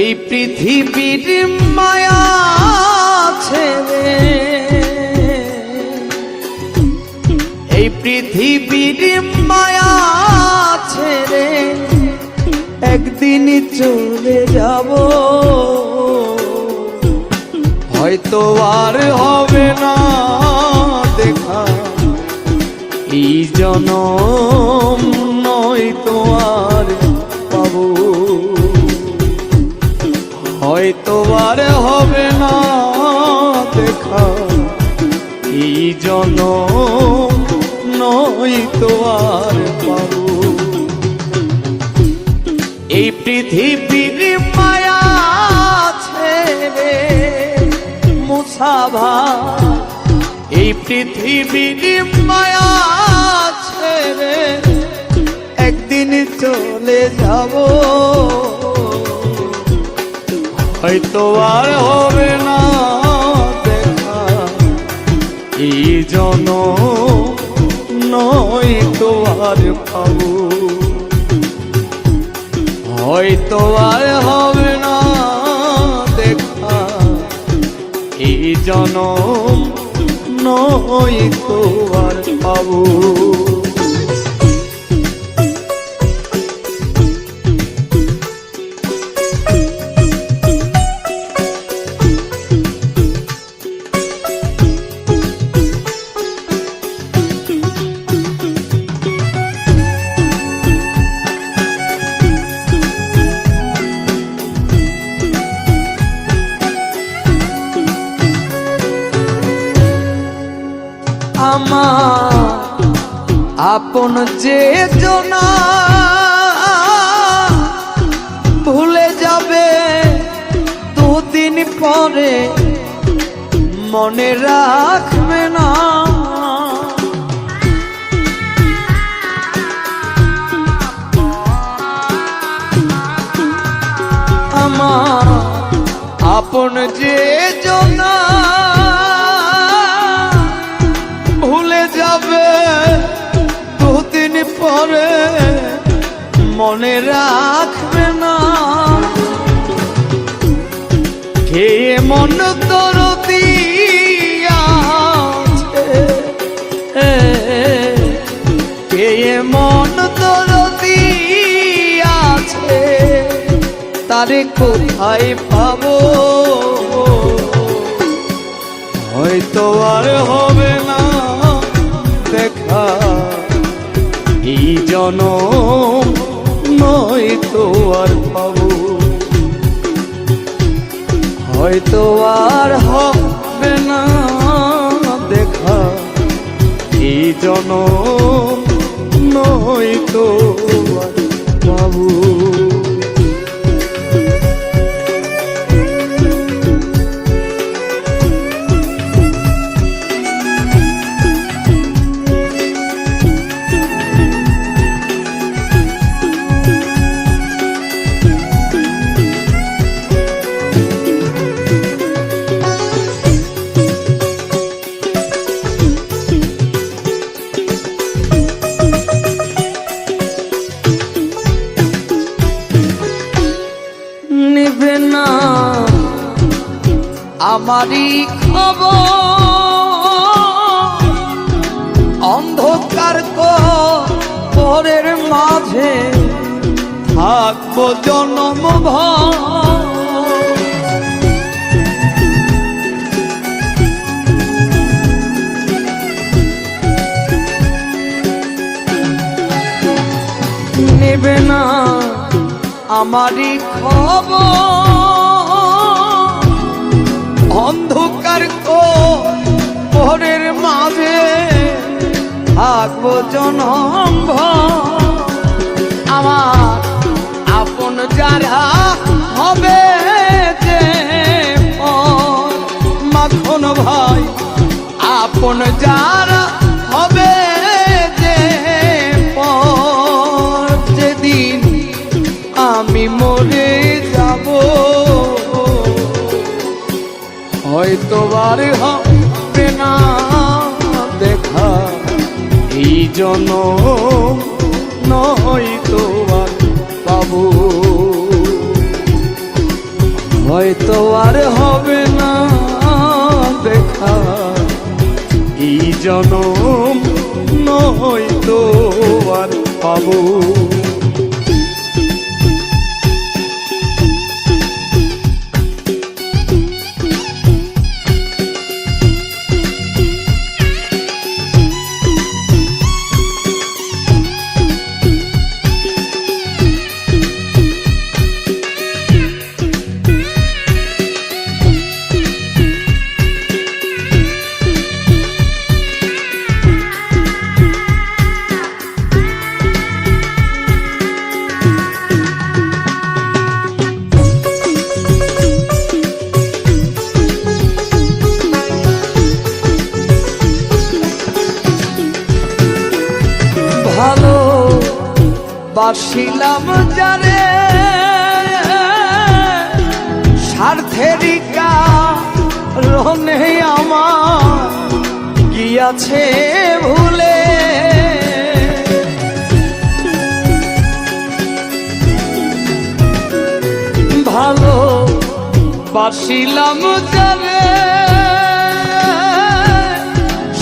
এই পৃথিবীর মায়া ছেড়ে, এই পৃথিবীর মায়া ছেড়ে একদিন চলে যাব, হয়তো আর হবে না দেখা এই জনম, নয়তো আর পাবো, হয়তো আর হবে না দেখা এই জনম, নয়তো আর পাবো। এই পৃথিবীর মায়া ছেড়ে মুসাভা, এই পৃথিবীর মায়া ছেড়ে একদিন চলে যাব, হয়তো আর হবে না দেখা এই জনম, নয়তো আর পাবো, হয়তো আর হবে না দেখা এই জনম, নয়তো আর পাবো। আমার আপন যে জনা ভুলে যাবে দুদিন পরে, মনে রাখবে না আমার আপন যে জনা ভুলে যাবে দুদিন পরে, মনে রাখবে না কে মন তোর দিয়াছে, কে মন তোর দিয়াছে, তারে কোথায় পাবো, হয়তো আর হবে না দেখা এই জনম, নয়তো আর পাবো, হয়তো আর হবে না দেখা এই জনম, নয়তো আর পাবো। নিবে না আমারই খবর, অন্ধকার কবরের মাঝে থাকবো জনমভর, নেবে না আমারই খবর, অন্ধকার কবরের মাঝে থাকবো জনম ভর। আমার আপন যারা হবে যে পর, মাখন ভাই আপন যারা হবে যে পর, যেদিন আমি মরে যাব হয়তো আর হবে না দেখা এই জনম, নয়তো আর পাবো, হয়তো আর হবে না দেখা এই জনম, নয়তো আর পাবো। ভালো বাসিলাম যারে স্বার্থেরই কারণে আমার গিয়াছে ভুলে, ভালো বাসিলাম যারে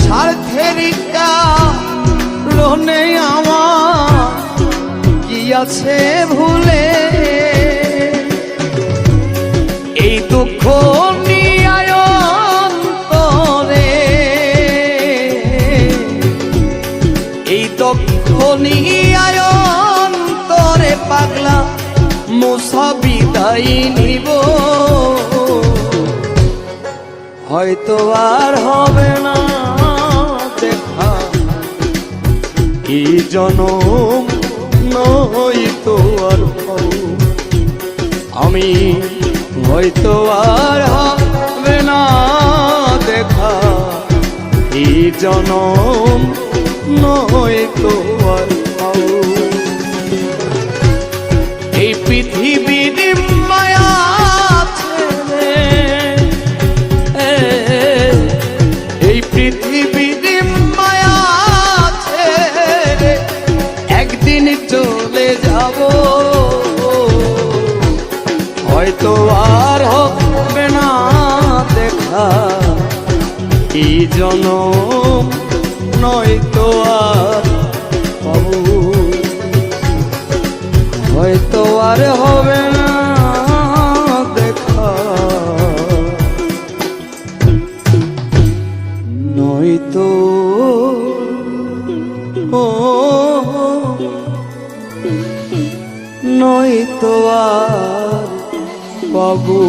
স্বার্থেরই কারণে আমার গিয়াছে ভুলে, এই দুঃখ নিয়ে অন্তরে, এই দুঃখ নিয়ে অন্তরে পাগলা মুসা বিদায় নিব, হয়তো আর হবে না দেখা এই জনম, নয়তো আর পাবো, আমি হয়তো আর হবে না দেখা এই জনম, নয়তো আর পাবো। এই পৃথিবীর মায়া ছেড়ে, এই পৃথিবীর মায়া ছেড়ে একদিন চলে যাব, হয়তো আর হবে না দেখা এই জনম, নয়তো আর পাবো, হয়তো আর হবে না দেখা নয়তো নয়তো আর পাবো।